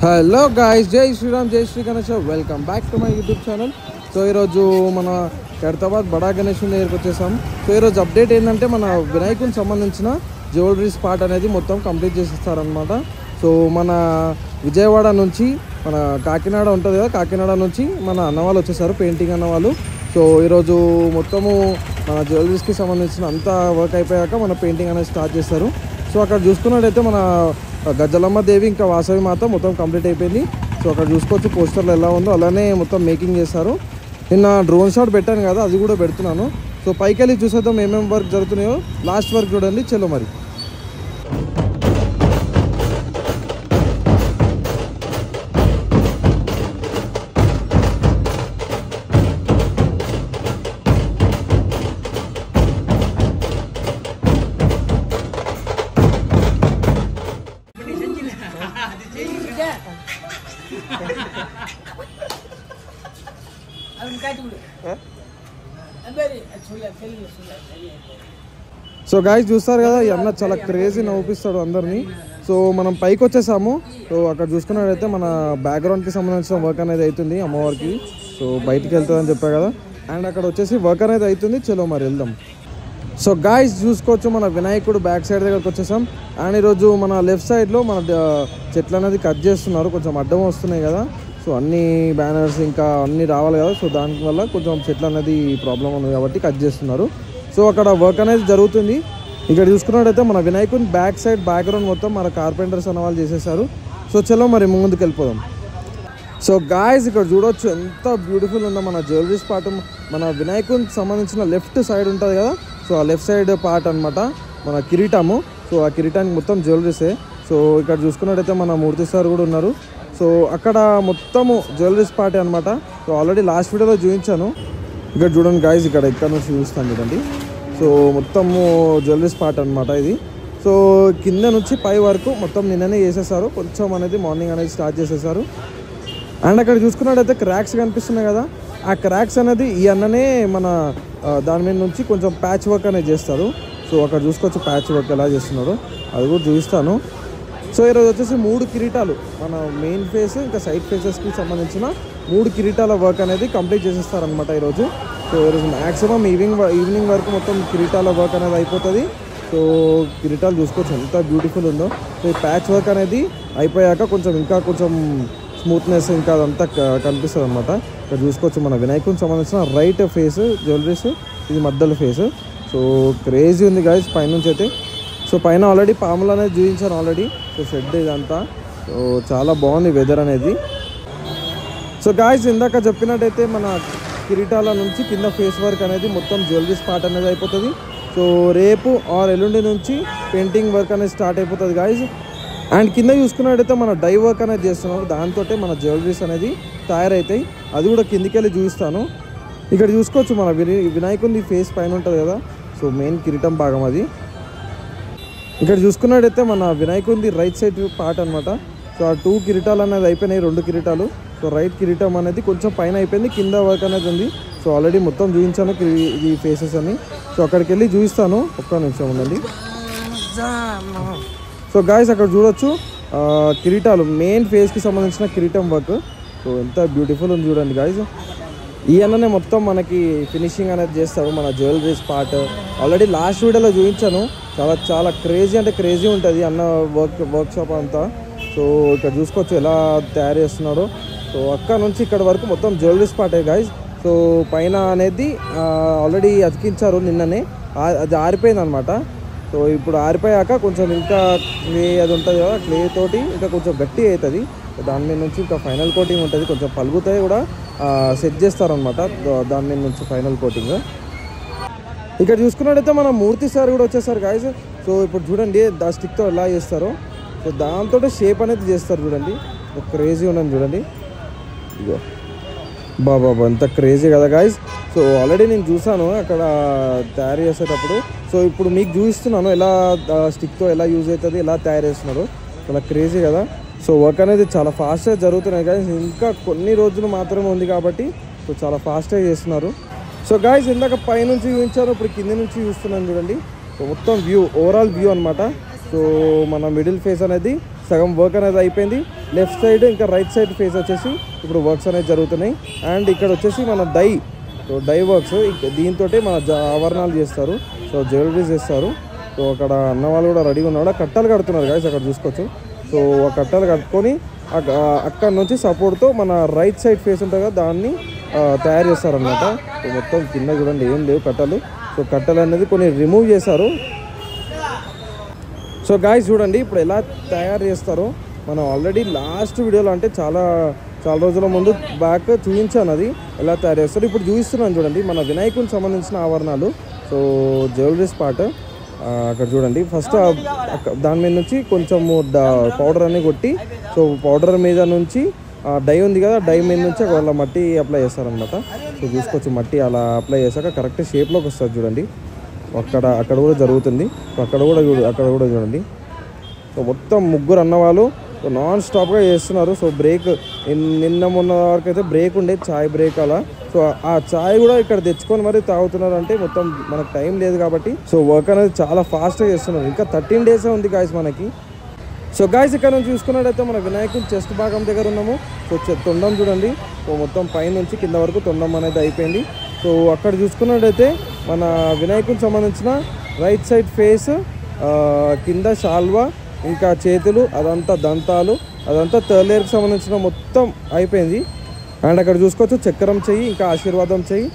Hello guys, జై శ్రీరామ్, జై Shri Ganesh. Welcome back to my YouTube channel. So ఈరోజు మన ఖైరతాబాద్ బడా గణేష్ దగ్గరికి వచ్చేసాం. సో ఈరోజు అప్డేట్ ఏంటంటే మన వినాయకునికి సంబంధించిన జ్యువెలరీ స్పాట్ అనేది మొత్తం కంప్లీట్ చేసేస్తారనమాట. సో మన విజయవాడ నుంచి మన కాకినాడ ఉంటుంది కదా, కాకినాడ నుంచి మన అన్నవాళ్ళు వచ్చేసారు, పెయింటింగ్ అన్నవాళ్ళు. సో ఈరోజు మొత్తము మన జ్యువెలరీస్కి సంబంధించిన అంతా వర్క్ అయిపోయాక మన పెయింటింగ్ అనేది స్టార్ట్ చేస్తారు. సో అక్కడ చూసుకున్నట్టయితే మన గజ్జలమ్మ దేవి ఇంకా వాసవి మాత మొత్తం కంప్లీట్ అయిపోయింది. సో అక్కడ చూసుకోవచ్చు పోస్టర్లు ఎలా ఉందో అలానే మొత్తం మేకింగ్ చేస్తారు. నిన్న డ్రోన్ షాట్ పెట్టాను కదా, అది కూడా పెడుతున్నాను. సో పైకి వెళ్ళి చూసేద్దాం ఏమేమి వర్క్ జరుగుతున్నాయో. లాస్ట్ వర్క్ చూడండి, చలో మరి. సో గాయ్స్ చూస్తారు కదా, ఈ అన్న చాలా క్రేజీ నవ్వుపిస్తాడు అందరినీ. సో మనం పైకి వచ్చేసాము. సో అక్కడ చూసుకున్నట్టయితే మన బ్యాక్గ్రౌండ్కి సంబంధించిన వర్క్ అనేది అవుతుంది అమ్మవారికి. సో బయటికి వెళ్తుందని చెప్పా కదా, అండ్ అక్కడ వచ్చేసి వర్క్ అనేది అవుతుంది. చలో మరి వెళ్దాం. సో గాయ్స్ చూసుకోవచ్చు మన వినాయకుడు బ్యాక్ సైడ్ దగ్గరకు వచ్చేసాం. అండ్ ఈరోజు మన లెఫ్ట్ సైడ్లో మన చెట్లు అనేది కట్ చేస్తున్నారు, కొంచెం అడ్డం వస్తున్నాయి కదా. సో అన్ని బ్యానర్స్ ఇంకా అన్నీ రావాలి కదా, సో దానివల్ల కొంచెం చెట్లు అనేది ప్రాబ్లం ఉంది కాబట్టి కట్ చేస్తున్నారు. సో అక్కడ వర్క్ అనేది జరుగుతుంది. ఇక్కడ చూసుకున్నట్టయితే మన వినాయకుని బ్యాక్ సైడ్ బ్యాక్గ్రౌండ్ మొత్తం మన కార్పెంటర్స్ అన్న వాళ్ళు చేసేసారు. సో చలో మరి ముందుకు వెళ్ళిపోదాం. సో గాయ్స్ ఇక్కడ చూడవచ్చు ఎంత బ్యూటిఫుల్ ఉందో మన జ్యువెలరీ స్పాట్. మన వినాయకునికి సంబంధించిన లెఫ్ట్ సైడ్ ఉంటుంది కదా, సో ఆ లెఫ్ట్ సైడ్ పార్ట్ అనమాట మన కిరీటము. సో ఆ కిరీటానికి మొత్తం జ్యువెలరీసే. సో ఇక్కడ చూసుకున్నట్టయితే మన మూర్తి సార్ కూడా ఉన్నారు. సో అక్కడ మొత్తము జ్యువెలరీ స్పాట్ అనమాట. సో ఆల్రెడీ లాస్ట్ వీడియోలో చూపించాను. ఇక్కడ చూడండి గాయ్స్, ఇక్కడ నుంచి చూపిస్తాను చూడండి. సో మొత్తము జ్యువెలరీ స్పాట్ అనమాట ఇది. సో కింద నుంచి పై వరకు మొత్తం నిన్ననే చేసేసారు, కొంచెం అనేది మార్నింగ్ అనేది స్టార్ట్ చేసేసారు. అండ్ అక్కడ చూసుకున్నట్టయితే క్రాక్స్ కనిపిస్తున్నాయి కదా, ఆ క్రాక్స్ అనేది ఈ అన్ననే మన దాని మీద నుంచి కొంచెం ప్యాచ్ వర్క్ అనేది చేస్తారు. సో అక్కడ చూసుకోవచ్చు ప్యాచ్ వర్క్ ఎలా చేస్తున్నారో, అది కూడా చూపిస్తాను. సో ఈరోజు వచ్చేసి 3 కిరీటాలు మన మెయిన్ ఫేస్ ఇంకా సైడ్ ఫేసెస్కి సంబంధించిన 3 కిరీటాల వర్క్ అనేది కంప్లీట్ చేసేస్తారనమాట ఈరోజు. సో ఈరోజు మ్యాక్సిమం ఈవినింగ్ వరకు మొత్తం కిరీటాల వర్క్ అనేది అయిపోతుంది. సో కిరీటాలు చూసుకోవచ్చు ఎంత బ్యూటిఫుల్ ఉందో. సో ఈ ప్యాచ్ వర్క్ అనేది అయిపోయాక ఇంకా కొంచెం స్మూత్నెస్ ఇంకా అదంతా కనిపిస్తుంది అనమాట. ఇక్కడ చూసుకోవచ్చు మన వినాయకునికి సంబంధించిన రైట్ ఫేస్ జ్యువెలరీస్, ఇది మధ్యలో ఫేస్. సో క్రేజీ ఉంది గాయ్స్ పైనుంచి అయితే. సో పైన ఆల్రెడీ పాములు అనేది చూపించాను ఆల్రెడీ. సో షెడ్ ఇదంతా. సో చాలా బాగుంది వెదర్ అనేది. సో గాయ్స్ ఇందాక చెప్పినట్టయితే మన కిరీటాల నుంచి కింద ఫేస్ వర్క్ అనేది మొత్తం జ్యువెలరీ స్పాట్ అనేది అయిపోతుంది. సో రేపు ఆర్ ఎల్లుండి నుంచి పెయింటింగ్ వర్క్ అనేది స్టార్ట్ అయిపోతుంది గాయ్స్. అండ్ కింద చూసుకున్నట్టయితే మన డై వర్క్ అనేది చేస్తున్నారు, దాంతో మన జ్యువెలరీస్ అనేది తయారవుతాయి. అది కూడా కిందికి వెళ్ళి చూపిస్తాను. ఇక్కడ చూసుకోవచ్చు మన వినాయకుని ఫేస్ పైన ఉంటుంది కదా, సో మెయిన్ కిరీటం భాగం అది. ఇక్కడ చూసుకున్నట్టయితే మన వినాయకుని రైట్ సైడ్ పార్ట్ అనమాట. సో ఆ 2 కిరీటాలు అనేది అయిపోయినాయి, 2 కిరీటాలు. సో రైట్ కిరీటం అనేది కొంచెం పైన అయిపోయింది, కింద వర్క్ అనేది ఉంది. సో ఆల్రెడీ మొత్తం చూపించాను ఈ ఫేసెస్ అని. సో అక్కడికి వెళ్ళి చూపిస్తాను, ఒక్క నిమిషం ఉండండి. సో గాయ్స్ అక్కడ చూడొచ్చు కిరీటాలు మెయిన్ ఫేస్కి సంబంధించిన కిరీటం వర్క్. సో ఎంత బ్యూటిఫుల్ ఉంది చూడండి గాయ్స్. ఈ అన్ననే మొత్తం మనకి ఫినిషింగ్ అనేది చేస్తాడు మన జ్యువెలరీ స్పాట్. ఆల్రెడీ లాస్ట్ వీడియోలో చూపించాను, చాలా క్రేజీ అంటే క్రేజీ ఉంటుంది అన్న వర్క్ షాప్ అంతా. సో ఇక్కడ చూసుకోవచ్చు ఎలా తయారు చేస్తున్నాడో. సో అక్కడ నుంచి ఇక్కడ వరకు మొత్తం జ్యువెలరీ స్పాటే గాయ్స్. సో పైన అనేది ఆల్రెడీ అతికించారు నిన్ననే, అది ఆరిపోయింది అనమాట. సో ఇప్పుడు ఆరిపోయాక కొంచెం ఇంకా క్లే అది ఉంటుంది కదా, క్లే తోటి ఇంకా కొంచెం గట్టి అవుతుంది. దాని మీద నుంచి ఇంకా ఫైనల్ కోటింగ్ ఉంటుంది, కొంచెం పలుగుతాయి కూడా సెట్ చేస్తారనమాట దాని మీద నుంచి ఫైనల్ కోటింగ్. ఇక్కడ చూసుకున్నట్టయితే మన మూర్తి సార్ కూడా వచ్చేసారు గాయస్. సో ఇప్పుడు చూడండి దా స్టిక్తో ఎలా చేస్తారో, సో దాంతో షేప్ అనేది చేస్తారు చూడండి. క్రేజీ ఉన్నది చూడండి, ఇగో బాబా ఎంత క్రేజీ కదా గాయస్. సో ఆల్రెడీ నేను చూసాను అక్కడ తయారు చేసేటప్పుడు. సో ఇప్పుడు మీకు చూపిస్తున్నాను ఎలా స్టిక్తో ఎలా యూజ్ అవుతుంది, ఎలా తయారు చేస్తున్నారు. చాలా క్రేజీ కదా. సో వర్క్ అనేది చాలా ఫాస్ట్గా జరుగుతున్నాయి గాయస్. ఇంకా కొన్ని రోజులు మాత్రమే ఉంది కాబట్టి సో చాలా ఫాస్ట్గా చేస్తున్నారు. సో గాయస్ ఇందాక పైనుంచి చూపించారు, ఇప్పుడు కింది నుంచి చూస్తున్నాను చూడండి. సో మొత్తం వ్యూ ఓవరాల్ వ్యూ అనమాట. సో మన మిడిల్ ఫేస్ అనేది సగం వర్క్ అనేది అయిపోయింది. లెఫ్ట్ సైడ్ ఇంకా రైట్ సైడ్ ఫేస్ వచ్చేసి ఇప్పుడు వర్క్స్ అనేది జరుగుతున్నాయి. అండ్ ఇక్కడ వచ్చేసి మన డై వర్క్స్ దీంతో మన ఆభరణాలు చేస్తారు. సో జ్యువెలరీస్ చేస్తారు. సో అక్కడ అన్న వాళ్ళు కూడా రెడీగా ఉన్నారు. కట్టలు కడుతున్నారు గాయస్, అక్కడ చూసుకోవచ్చు. సో ఆ కట్టలు కట్టుకొని అక్కడ నుంచి సపోర్ట్తో మన రైట్ సైడ్ ఫేస్ ఉంటుంది కదా దాన్ని తయారు చేస్తారనమాట. సో మొత్తం కింద చూడండి ఏం లేవు కట్టలు. సో కట్టలు అనేది కొన్ని రిమూవ్ చేశారు. సో గాయస్ చూడండి ఇప్పుడు ఎలా తయారు చేస్తారో మనం ఆల్రెడీ లాస్ట్ వీడియోలో అంటే చాలా రోజుల ముందు బ్యాక్ చూపించాను అది ఎలా తయారు చేస్తారు. ఇప్పుడు చూపిస్తున్నాను చూడండి మన వినాయకునికి సంబంధించిన ఆభరణాలు. సో జ్యువెలరీస్ పార్ట్ అక్కడ చూడండి. ఫస్ట్ దాని మీద నుంచి కొంచెము పౌడర్ అని కొట్టి సో పౌడర్ మీద నుంచి డై ఉంది కదా డై మీద నుంచి వాళ్ళ మట్టి అప్లై చేస్తారనమాట. సో చూసుకోవచ్చు మట్టి అలా అప్లై చేశాక కరెక్ట్ షేప్లోకి వస్తుంది చూడండి. అక్కడ కూడా జరుగుతుంది. సో అక్కడ కూడా చూడండి. సో మొత్తం ముగ్గురు అన్నవాళ్ళు నాన్ స్టాప్గా చేస్తున్నారు. సో బ్రేక్ నిన్న మొన్న వరకు అయితే బ్రేక్ ఉండే చాయ్ బ్రేక్ అలా. సో ఆ చాయ్ కూడా ఇక్కడ తెచ్చుకొని మరి తాగుతున్నారు. అంటే మొత్తం మనకు టైం లేదు కాబట్టి సో వర్క్ అనేది చాలా ఫాస్ట్గా చేస్తున్నారు. ఇంకా 13 డేసే ఉంది గాయస్ మనకి. సో గాయస్ ఇక్కడ నుంచి చూసుకున్నట్టయితే మన వినాయకుడి చెస్ట్ భాగం దగ్గర ఉన్నాము. సో తొండం చూడండి. సో మొత్తం పై నుంచి కింద వరకు తొండం అనేది అయిపోయింది. సో అక్కడ చూసుకున్నట్టయితే మన వినాయకుడికి సంబంధించిన రైట్ సైడ్ ఫేస్, కింద శాల్వా, ఇంకా చేతులు, అదంతా దంతాలు, అదంతా థర్డ్ లేయర్కి సంబంధించిన మొత్తం అయిపోయింది. అండ్ అక్కడ చూసుకోవచ్చు చక్రం చెయ్యి, ఇంకా ఆశీర్వాదం చెయ్యి,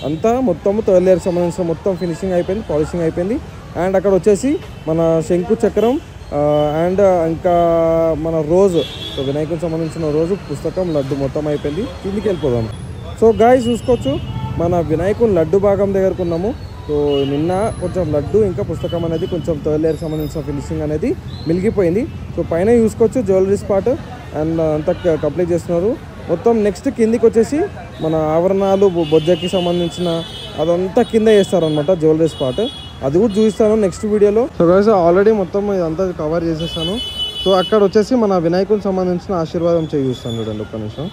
అంతా మొత్తము థర్డ్ లేయర్కి సంబంధించిన మొత్తం ఫినిషింగ్ అయిపోయింది, పాలిషింగ్ అయిపోయింది. అండ్ అక్కడ వచ్చేసి మన శంకు చక్రం అండ్ ఇంకా మన రోజు, సో వినాయకుడికి సంబంధించిన రోజు, పుస్తకం, లడ్డు మొత్తం అయిపోయింది. కిందికి వెళ్ళిపోదాం. సో గాయస్ చూసుకోవచ్చు మన వినాయకుని లడ్డు భాగం దగ్గరకు ఉన్నాము. సో నిన్న కొంచెం లడ్డు ఇంకా పుస్తకం అనేది కొంచెం థర్డ్ లేయర్కి సంబంధించిన ఫినిషింగ్ అనేది మిలిగిపోయింది. సో పైన చూసుకోవచ్చు జ్యువెలరీస్ పార్ట్ అండ్ అంతా కంప్లీట్ చేస్తున్నారు మొత్తం. నెక్స్ట్ కిందికి వచ్చేసి మన ఆభరణాలు, బొజ్జకి సంబంధించిన అదంతా కింద చేస్తారనమాట జ్యువెలరీస్ పార్ట్. అది కూడా చూపిస్తాను నెక్స్ట్ వీడియోలో. సో గైస్ ఆల్రెడీ మొత్తం ఇదంతా కవర్ చేసేసాను. సో అక్కడ వచ్చేసి మన వినాయకునికి సంబంధించిన ఆశీర్వాదం చేయి చూస్తాను చూడండి ఒక్క నిమిషం.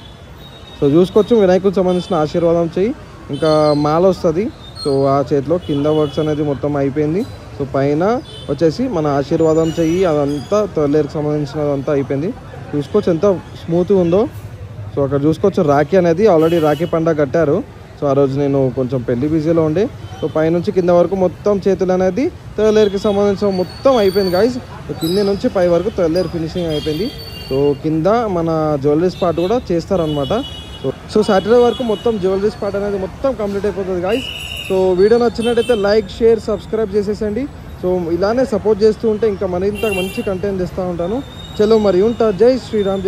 సో చూసుకోవచ్చు వినాయకునికి సంబంధించిన ఆశీర్వాదం చేయి, ఇంకా మాల వస్తుంది. సో ఆ చేతిలో కింద వర్క్స్ అనేది మొత్తం అయిపోయింది. సో పైన వచ్చేసి మన ఆశీర్వాదం చెయ్యి అదంతా థర్డ్ లేయర్కి సంబంధించినదంతా అయిపోయింది. చూసుకోవచ్చు ఎంత స్మూత్గా ఉందో. సో అక్కడ చూసుకోవచ్చు రాఖీ అనేది ఆల్రెడీ రాఖీ పండుగ కట్టారు. సో ఆ రోజు నేను కొంచెం పెళ్లి బిజీలో ఉండే. సో పైనుంచి కింద వరకు మొత్తం చేతులు అనేది థర్డ్ లేయర్కి సంబంధించిన మొత్తం అయిపోయింది గాయస్. సో కింద నుంచి పై వరకు థర్డ్ లేయర్ ఫినిషింగ్ అయిపోయింది. సో కింద మన జ్యువెలరీస్ పార్ట్ కూడా చేస్తారనమాట. సో సాటర్డే వరకు మొత్తం జ్యువెలరీస్ పార్ట్ అనేది మొత్తం కంప్లీట్ అయిపోతుంది గాయస్. సో వీడియో నచ్చినట్టయితే లైక్, షేర్, సబ్స్క్రైబ్ చేసేసండి. సో ఇలానే సపోర్ట్ చేస్తూ ఉంటే ఇంకా మరింత మంచి కంటెంట్ తెస్తూ ఉంటాను. చలో మరి ఉంటా. జై శ్రీరామ్.